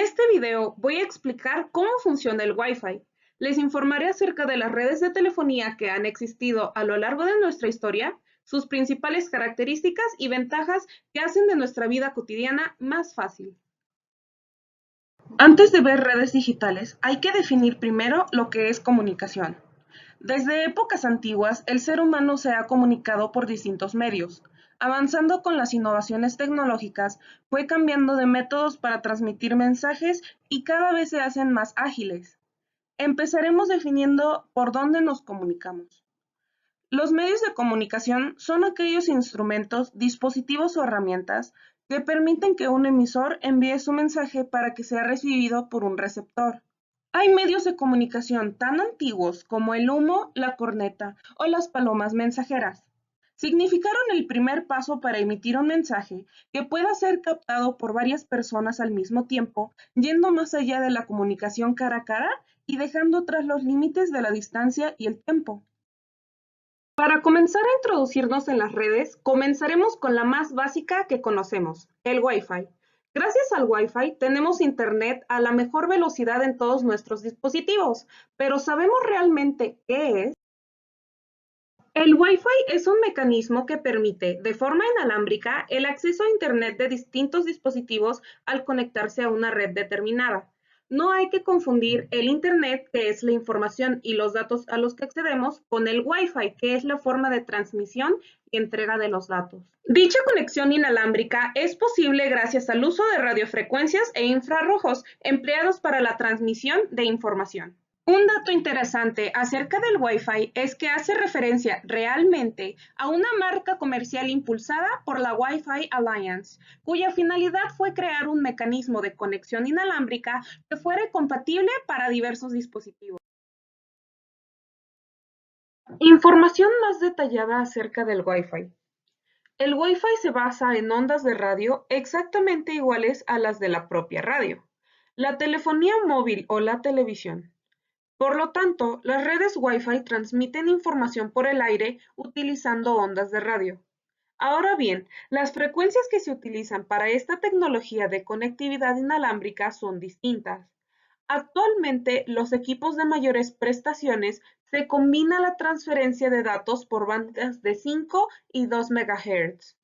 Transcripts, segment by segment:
este video voy a explicar cómo funciona el Wi-Fi. Les informaré acerca de las redes de telefonía que han existido a lo largo de nuestra historia, sus principales características y ventajas que hacen de nuestra vida cotidiana más fácil. Antes de ver redes digitales, hay que definir primero lo que es comunicación. Desde épocas antiguas, el ser humano se ha comunicado por distintos medios. Avanzando con las innovaciones tecnológicas, fue cambiando de métodos para transmitir mensajes y cada vez se hacen más ágiles. Empezaremos definiendo por dónde nos comunicamos. Los medios de comunicación son aquellos instrumentos, dispositivos o herramientas que permiten que un emisor envíe su mensaje para que sea recibido por un receptor. Hay medios de comunicación tan antiguos como el humo, la corneta o las palomas mensajeras. Significaron el primer paso para emitir un mensaje que pueda ser captado por varias personas al mismo tiempo, yendo más allá de la comunicación cara a cara y dejando atrás los límites de la distancia y el tiempo. Para comenzar a introducirnos en las redes, comenzaremos con la más básica que conocemos, el Wi-Fi. Gracias al Wi-Fi tenemos Internet a la mejor velocidad en todos nuestros dispositivos, pero ¿sabemos realmente qué es? El Wi-Fi es un mecanismo que permite, de forma inalámbrica, el acceso a Internet de distintos dispositivos al conectarse a una red determinada. No hay que confundir el Internet, que es la información y los datos a los que accedemos, con el Wi-Fi, que es la forma de transmisión y entrega de los datos. Dicha conexión inalámbrica es posible gracias al uso de radiofrecuencias e infrarrojos empleados para la transmisión de información. Un dato interesante acerca del Wi-Fi es que hace referencia realmente a una marca comercial impulsada por la Wi-Fi Alliance, cuya finalidad fue crear un mecanismo de conexión inalámbrica que fuera compatible para diversos dispositivos. Información más detallada acerca del Wi-Fi. El Wi-Fi se basa en ondas de radio exactamente iguales a las de la propia radio, la telefonía móvil o la televisión. Por lo tanto, las redes Wi-Fi transmiten información por el aire utilizando ondas de radio. Ahora bien, las frecuencias que se utilizan para esta tecnología de conectividad inalámbrica son distintas. Actualmente, los equipos de mayores prestaciones se combina la transferencia de datos por bandas de 5 y 2 MHz.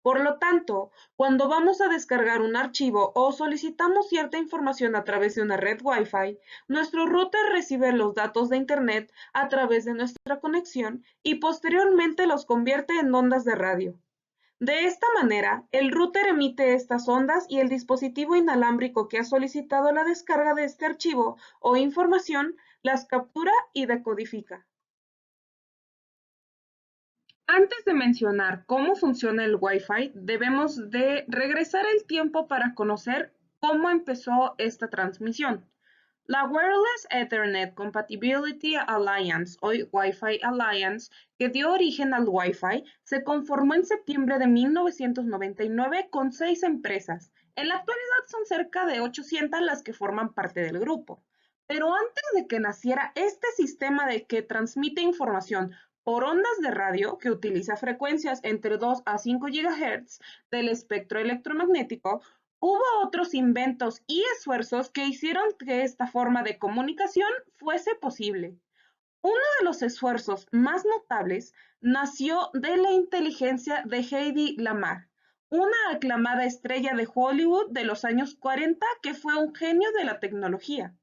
Por lo tanto, cuando vamos a descargar un archivo o solicitamos cierta información a través de una red Wi-Fi, nuestro router recibe los datos de Internet a través de nuestra conexión y posteriormente los convierte en ondas de radio. De esta manera, el router emite estas ondas y el dispositivo inalámbrico que ha solicitado la descarga de este archivo o información las captura y decodifica. Antes de mencionar cómo funciona el Wi-Fi, debemos de regresar el tiempo para conocer cómo empezó esta transmisión. La Wireless Ethernet Compatibility Alliance, o Wi-Fi Alliance, que dio origen al Wi-Fi, se conformó en septiembre de 1999 con 6 empresas. En la actualidad son cerca de 800 las que forman parte del grupo. Pero antes de que naciera este sistema de que transmite información por ondas de radio, que utiliza frecuencias entre 2 a 5 GHz del espectro electromagnético, hubo otros inventos y esfuerzos que hicieron que esta forma de comunicación fuese posible. Uno de los esfuerzos más notables nació de la inteligencia de Hedy Lamarr, una aclamada estrella de Hollywood de los años 40 que fue un genio de la tecnología.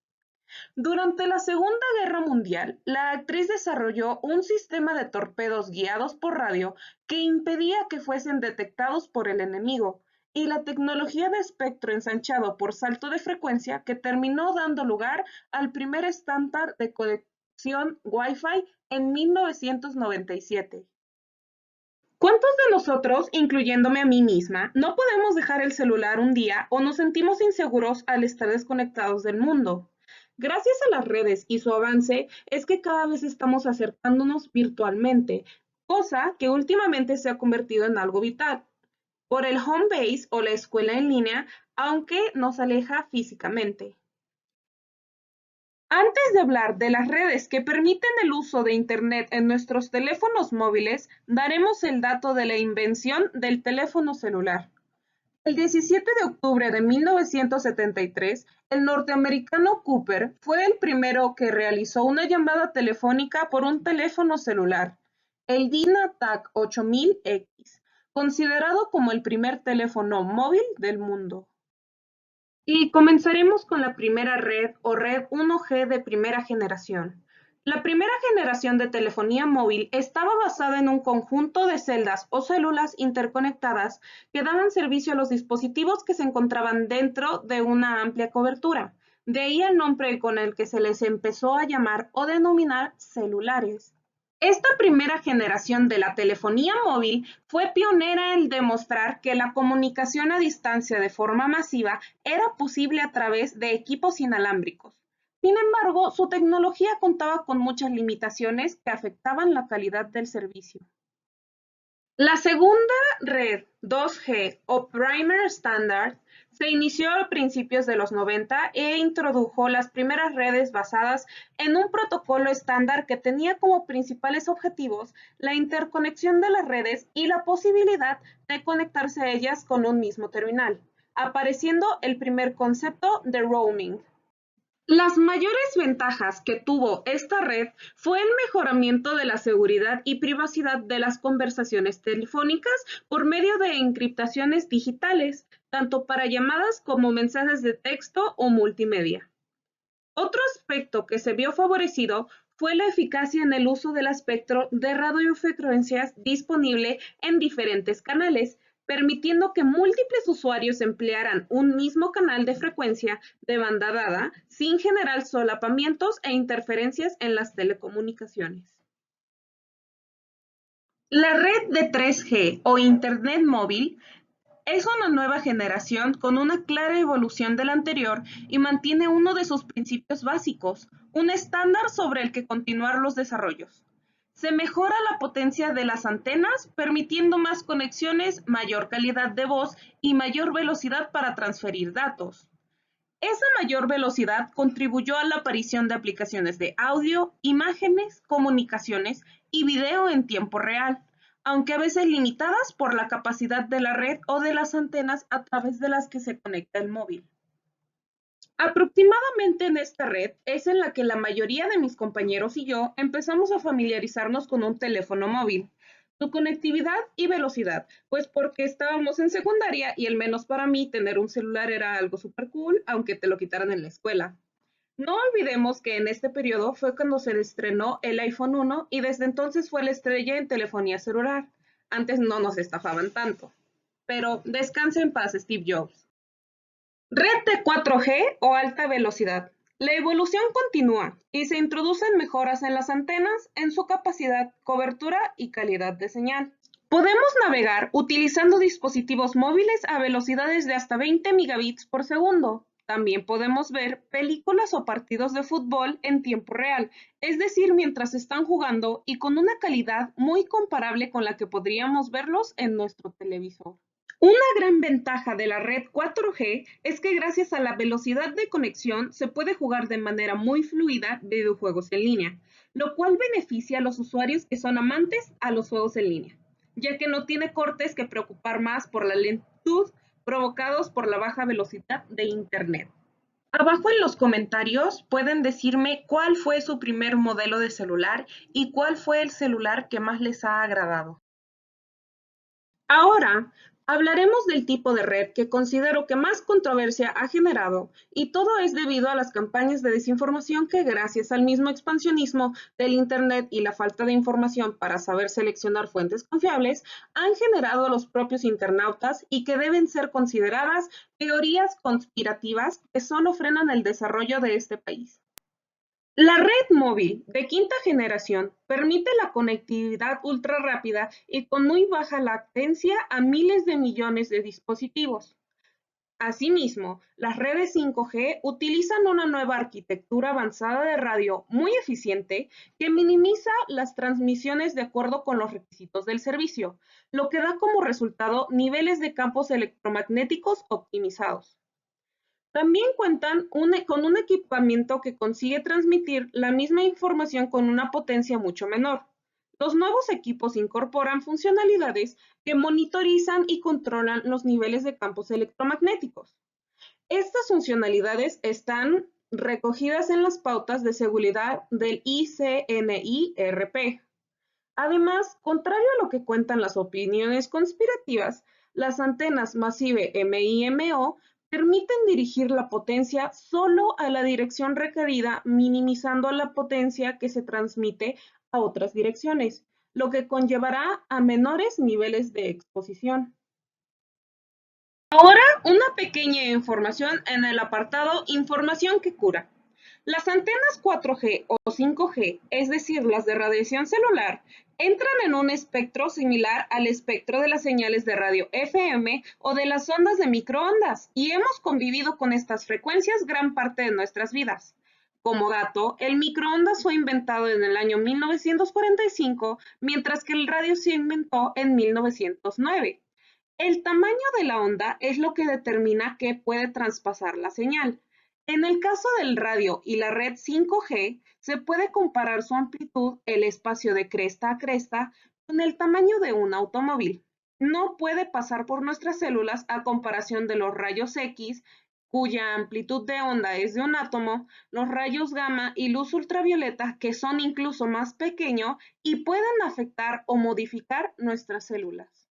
Durante la Segunda Guerra Mundial, la actriz desarrolló un sistema de torpedos guiados por radio que impedía que fuesen detectados por el enemigo, y la tecnología de espectro ensanchado por salto de frecuencia que terminó dando lugar al primer estándar de conexión Wi-Fi en 1997. ¿Cuántos de nosotros, incluyéndome a mí misma, no podemos dejar el celular un día o nos sentimos inseguros al estar desconectados del mundo? Gracias a las redes y su avance es que cada vez estamos acercándonos virtualmente, cosa que últimamente se ha convertido en algo vital. Por el home base o la escuela en línea, aunque nos aleja físicamente. Antes de hablar de las redes que permiten el uso de Internet en nuestros teléfonos móviles, daremos el dato de la invención del teléfono celular. El 17 de octubre de 1973, el norteamericano Cooper fue el primero que realizó una llamada telefónica por un teléfono celular, el DynaTAC 8000X, considerado como el primer teléfono móvil del mundo. Y comenzaremos con la primera red o red 1G de primera generación. La primera generación de telefonía móvil estaba basada en un conjunto de celdas o células interconectadas que daban servicio a los dispositivos que se encontraban dentro de una amplia cobertura. De ahí el nombre con el que se les empezó a llamar o denominar celulares. Esta primera generación de la telefonía móvil fue pionera en demostrar que la comunicación a distancia de forma masiva era posible a través de equipos inalámbricos. Sin embargo, su tecnología contaba con muchas limitaciones que afectaban la calidad del servicio. La segunda red 2G o Primer Standard se inició a principios de los 90 e introdujo las primeras redes basadas en un protocolo estándar que tenía como principales objetivos la interconexión de las redes y la posibilidad de conectarse a ellas con un mismo terminal, apareciendo el primer concepto de roaming. Las mayores ventajas que tuvo esta red fue el mejoramiento de la seguridad y privacidad de las conversaciones telefónicas por medio de encriptaciones digitales, tanto para llamadas como mensajes de texto o multimedia. Otro aspecto que se vio favorecido fue la eficacia en el uso del espectro de radiofrecuencias disponible en diferentes canales, permitiendo que múltiples usuarios emplearan un mismo canal de frecuencia de banda dada sin generar solapamientos e interferencias en las telecomunicaciones. La red de 3G o Internet móvil es una nueva generación con una clara evolución de la anterior y mantiene uno de sus principios básicos, un estándar sobre el que continuar los desarrollos. Se mejora la potencia de las antenas, permitiendo más conexiones, mayor calidad de voz y mayor velocidad para transferir datos. Esa mayor velocidad contribuyó a la aparición de aplicaciones de audio, imágenes, comunicaciones y video en tiempo real, aunque a veces limitadas por la capacidad de la red o de las antenas a través de las que se conecta el móvil. Aproximadamente en esta red es en la que la mayoría de mis compañeros y yo empezamos a familiarizarnos con un teléfono móvil, su conectividad y velocidad, pues porque estábamos en secundaria y al menos para mí tener un celular era algo súper cool, aunque te lo quitaran en la escuela. No olvidemos que en este periodo fue cuando se estrenó el iPhone 1 y desde entonces fue la estrella en telefonía celular. Antes no nos estafaban tanto. Pero descanse en paz, Steve Jobs. Red de 4G o alta velocidad. La evolución continúa y se introducen mejoras en las antenas, en su capacidad, cobertura y calidad de señal. Podemos navegar utilizando dispositivos móviles a velocidades de hasta 20 megabits por segundo. También podemos ver películas o partidos de fútbol en tiempo real, es decir, mientras están jugando y con una calidad muy comparable con la que podríamos verlos en nuestro televisor. Una gran ventaja de la red 4G es que gracias a la velocidad de conexión se puede jugar de manera muy fluida videojuegos en línea, lo cual beneficia a los usuarios que son amantes a los juegos en línea, ya que no tiene cortes que preocupar más por la lentitud provocados por la baja velocidad de Internet. Abajo en los comentarios pueden decirme cuál fue su primer modelo de celular y cuál fue el celular que más les ha agradado. Ahora hablaremos del tipo de red que considero que más controversia ha generado, y todo es debido a las campañas de desinformación que, gracias al mismo expansionismo del Internet y la falta de información para saber seleccionar fuentes confiables, han generado los propios internautas y que deben ser consideradas teorías conspirativas que solo frenan el desarrollo de este país. La red móvil de quinta generación permite la conectividad ultra rápida y con muy baja latencia a miles de millones de dispositivos. Asimismo, las redes 5G utilizan una nueva arquitectura avanzada de radio muy eficiente que minimiza las transmisiones de acuerdo con los requisitos del servicio, lo que da como resultado niveles de campos electromagnéticos optimizados. También cuentan con un equipamiento que consigue transmitir la misma información con una potencia mucho menor. Los nuevos equipos incorporan funcionalidades que monitorizan y controlan los niveles de campos electromagnéticos. Estas funcionalidades están recogidas en las pautas de seguridad del ICNIRP. Además, contrario a lo que cuentan las opiniones conspirativas, las antenas Massive MIMO permiten dirigir la potencia solo a la dirección requerida, minimizando la potencia que se transmite a otras direcciones, lo que conllevará a menores niveles de exposición. Ahora, una pequeña información en el apartado Información que cura. Las antenas 4G o 5G, es decir, las de radiación celular, entran en un espectro similar al espectro de las señales de radio FM o de las ondas de microondas, y hemos convivido con estas frecuencias gran parte de nuestras vidas. Como dato, el microondas fue inventado en el año 1945, mientras que el radio se inventó en 1909. El tamaño de la onda es lo que determina qué puede traspasar la señal. En el caso del radio y la red 5G, se puede comparar su amplitud, el espacio de cresta a cresta, con el tamaño de un automóvil. No puede pasar por nuestras células a comparación de los rayos X, cuya amplitud de onda es de un átomo, los rayos gamma y luz ultravioleta, que son incluso más pequeños y pueden afectar o modificar nuestras células.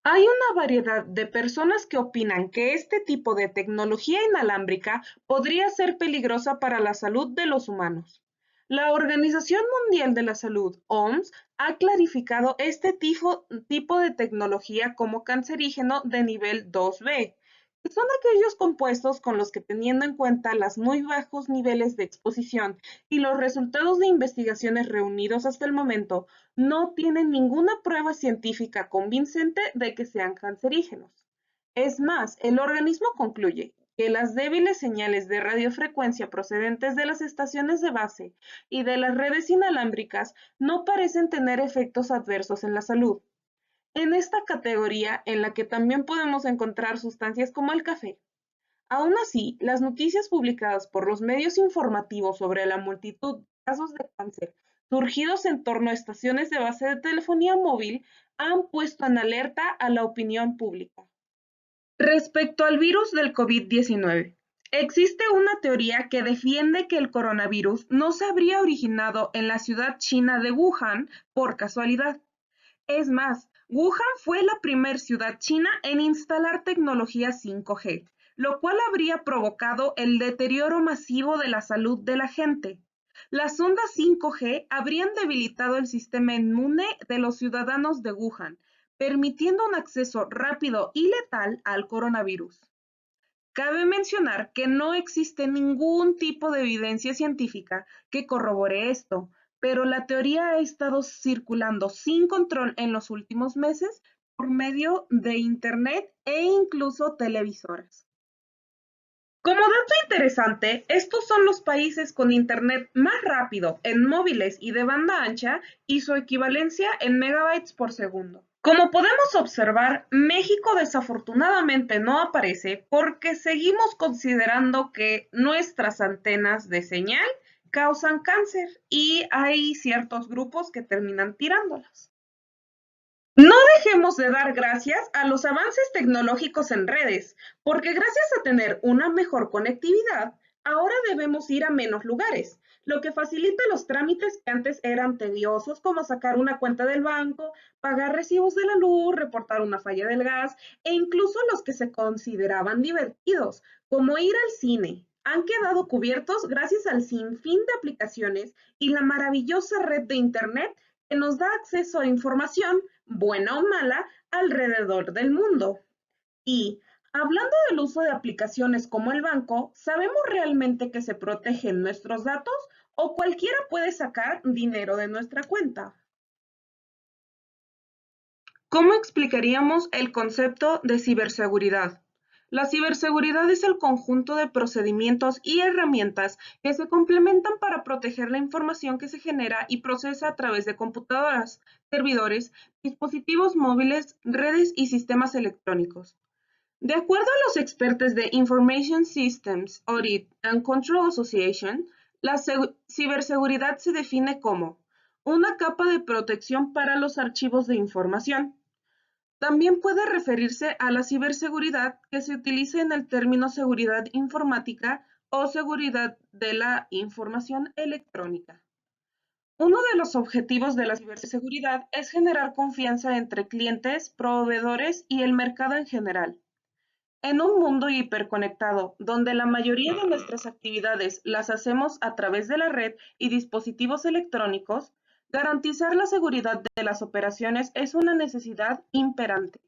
Hay una variedad de personas que opinan que este tipo de tecnología inalámbrica podría ser peligrosa para la salud de los humanos. La Organización Mundial de la Salud, OMS, ha clarificado este tipo de tecnología como cancerígeno de nivel 2B, que son aquellos compuestos con los que, teniendo en cuenta los muy bajos niveles de exposición y los resultados de investigaciones reunidos hasta el momento, no tienen ninguna prueba científica convincente de que sean cancerígenos. Es más, el organismo concluye que las débiles señales de radiofrecuencia procedentes de las estaciones de base y de las redes inalámbricas no parecen tener efectos adversos en la salud. En esta categoría, en la que también podemos encontrar sustancias como el café. Aún así, las noticias publicadas por los medios informativos sobre la multitud de casos de cáncer surgidos en torno a estaciones de base de telefonía móvil han puesto en alerta a la opinión pública. Respecto al virus del COVID-19, existe una teoría que defiende que el coronavirus no se habría originado en la ciudad china de Wuhan por casualidad. Es más, Wuhan fue la primera ciudad china en instalar tecnología 5G, lo cual habría provocado el deterioro masivo de la salud de la gente. Las ondas 5G habrían debilitado el sistema inmune de los ciudadanos de Wuhan, permitiendo un acceso rápido y letal al coronavirus. Cabe mencionar que no existe ningún tipo de evidencia científica que corrobore esto, pero la teoría ha estado circulando sin control en los últimos meses por medio de Internet e incluso televisoras. Como dato interesante, estos son los países con Internet más rápido en móviles y de banda ancha y su equivalencia en megabytes por segundo. Como podemos observar, México desafortunadamente no aparece porque seguimos considerando que nuestras antenas de señal causan cáncer y hay ciertos grupos que terminan tirándolas. No dejemos de dar gracias a los avances tecnológicos en redes, porque gracias a tener una mejor conectividad, ahora debemos ir a menos lugares, lo que facilita los trámites que antes eran tediosos, como sacar una cuenta del banco, pagar recibos de la luz, reportar una falla del gas, e incluso los que se consideraban divertidos, como ir al cine. Han quedado cubiertos gracias al sinfín de aplicaciones y la maravillosa red de Internet que nos da acceso a información, buena o mala, alrededor del mundo. Y, hablando del uso de aplicaciones como el banco, ¿sabemos realmente que se protegen nuestros datos o cualquiera puede sacar dinero de nuestra cuenta? ¿Cómo explicaríamos el concepto de ciberseguridad? La ciberseguridad es el conjunto de procedimientos y herramientas que se complementan para proteger la información que se genera y procesa a través de computadoras, servidores, dispositivos móviles, redes y sistemas electrónicos. De acuerdo a los expertos de Information Systems Audit and Control Association, la ciberseguridad se define como una capa de protección para los archivos de información. También puede referirse a la ciberseguridad que se utiliza en el término seguridad informática o seguridad de la información electrónica. Uno de los objetivos de la ciberseguridad es generar confianza entre clientes, proveedores y el mercado en general. En un mundo hiperconectado, donde la mayoría de nuestras actividades las hacemos a través de la red y dispositivos electrónicos, garantizar la seguridad de las operaciones es una necesidad imperante.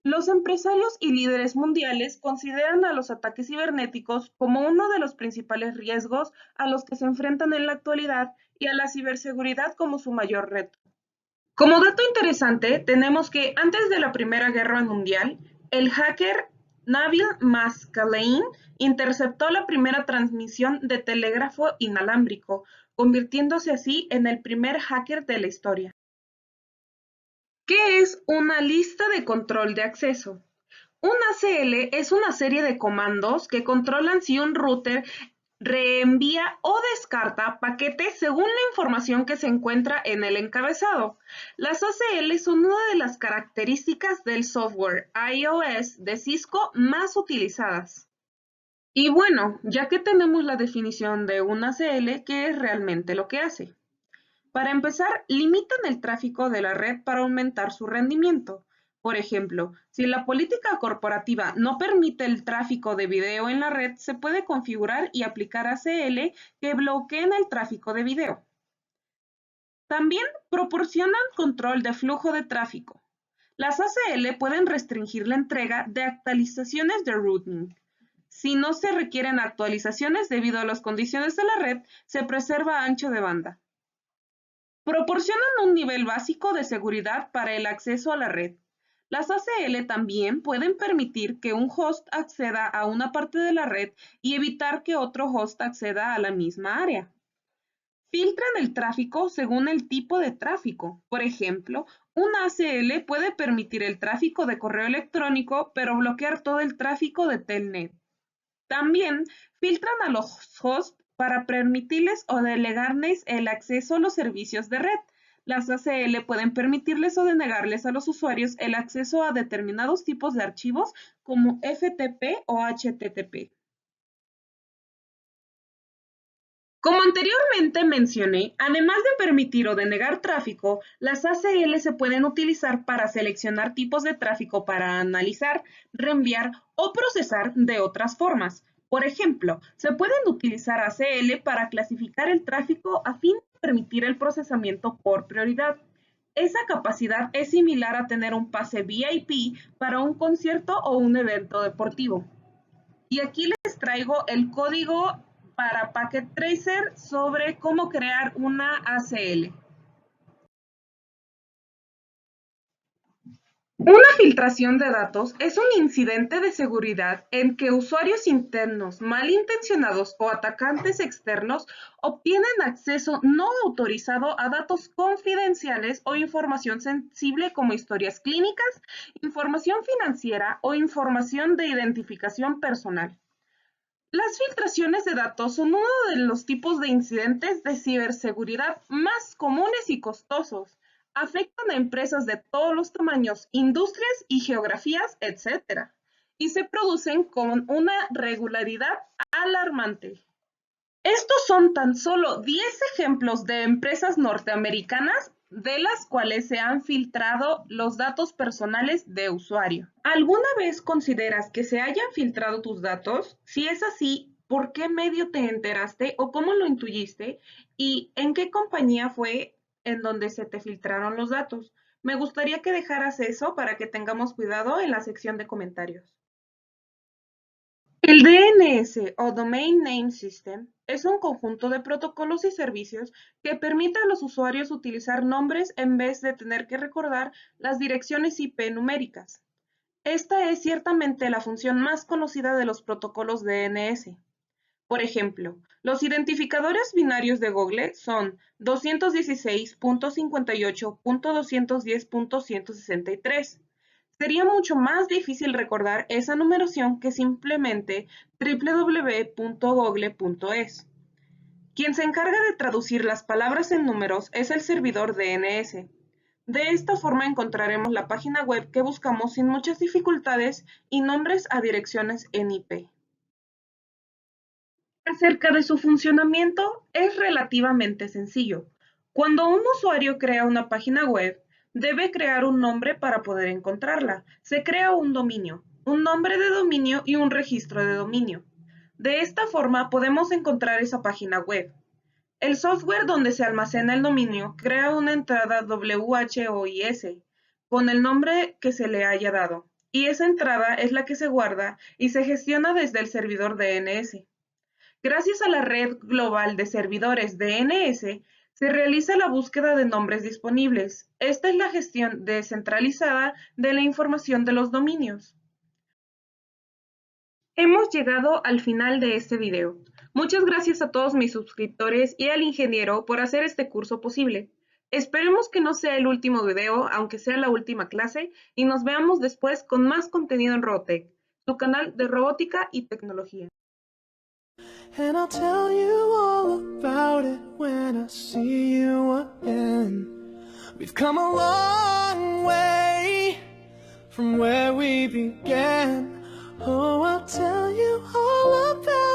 Los empresarios y líderes mundiales consideran a los ataques cibernéticos como uno de los principales riesgos a los que se enfrentan en la actualidad y a la ciberseguridad como su mayor reto. Como dato interesante, tenemos que antes de la Primera Guerra Mundial, el hacker Nabil Maskelyne interceptó la primera transmisión de telégrafo inalámbrico, convirtiéndose así en el primer hacker de la historia. ¿Qué es una lista de control de acceso? Un ACL es una serie de comandos que controlan si un router reenvía o descarta paquetes según la información que se encuentra en el encabezado. Las ACL son una de las características del software iOS de Cisco más utilizadas. Y bueno, ya que tenemos la definición de un ACL, ¿qué es realmente lo que hace? Para empezar, limitan el tráfico de la red para aumentar su rendimiento. Por ejemplo, si la política corporativa no permite el tráfico de video en la red, se puede configurar y aplicar ACL que bloqueen el tráfico de video. También proporcionan control de flujo de tráfico. Las ACL pueden restringir la entrega de actualizaciones de routing. Si no se requieren actualizaciones debido a las condiciones de la red, se preserva ancho de banda. Proporcionan un nivel básico de seguridad para el acceso a la red. Las ACL también pueden permitir que un host acceda a una parte de la red y evitar que otro host acceda a la misma área. Filtran el tráfico según el tipo de tráfico. Por ejemplo, un ACL puede permitir el tráfico de correo electrónico, pero bloquear todo el tráfico de Telnet. También filtran a los hosts para permitirles o delegarles el acceso a los servicios de red. Las ACL pueden permitirles o denegarles a los usuarios el acceso a determinados tipos de archivos como FTP o HTTP. Como anteriormente mencioné, además de permitir o denegar tráfico, las ACL se pueden utilizar para seleccionar tipos de tráfico para analizar, reenviar o procesar de otras formas. Por ejemplo, se pueden utilizar ACL para clasificar el tráfico a fin de permitir el procesamiento por prioridad. Esa capacidad es similar a tener un pase VIP para un concierto o un evento deportivo. Y aquí les traigo el código para Packet Tracer sobre cómo crear una ACL. Una filtración de datos es un incidente de seguridad en que usuarios internos, malintencionados o atacantes externos obtienen acceso no autorizado a datos confidenciales o información sensible como historias clínicas, información financiera o información de identificación personal. Las filtraciones de datos son uno de los tipos de incidentes de ciberseguridad más comunes y costosos. Afectan a empresas de todos los tamaños, industrias y geografías, etc. Y se producen con una regularidad alarmante. Estos son tan solo 10 ejemplos de empresas norteamericanas de las cuales se han filtrado los datos personales de usuario. ¿Alguna vez consideras que se hayan filtrado tus datos? Si es así, ¿por qué medio te enteraste o cómo lo intuyiste? ¿Y en qué compañía fue en donde se te filtraron los datos? Me gustaría que dejaras eso para que tengamos cuidado en la sección de comentarios. El DNS o Domain Name System es un conjunto de protocolos y servicios que permite a los usuarios utilizar nombres en vez de tener que recordar las direcciones IP numéricas. Esta es ciertamente la función más conocida de los protocolos DNS. Por ejemplo, los identificadores binarios de Google son 216.58.210.163. Sería mucho más difícil recordar esa numeración que simplemente www.google.es. Quien se encarga de traducir las palabras en números es el servidor DNS. De esta forma encontraremos la página web que buscamos sin muchas dificultades y nombres a direcciones en IP. Acerca de su funcionamiento, es relativamente sencillo. Cuando un usuario crea una página web, debe crear un nombre para poder encontrarla. Se crea un dominio, un nombre de dominio y un registro de dominio. De esta forma podemos encontrar esa página web. El software donde se almacena el dominio crea una entrada WHOIS con el nombre que se le haya dado, y esa entrada es la que se guarda y se gestiona desde el servidor DNS. Gracias a la red global de servidores DNS, se realiza la búsqueda de nombres disponibles. Esta es la gestión descentralizada de la información de los dominios. Hemos llegado al final de este video. Muchas gracias a todos mis suscriptores y al ingeniero por hacer este curso posible. Esperemos que no sea el último video, aunque sea la última clase, y nos veamos después con más contenido en Robotech, su canal de robótica y tecnología. And I'll tell you all about it when I see you again. We've come a long way from where we began. Oh, I'll tell you all about it.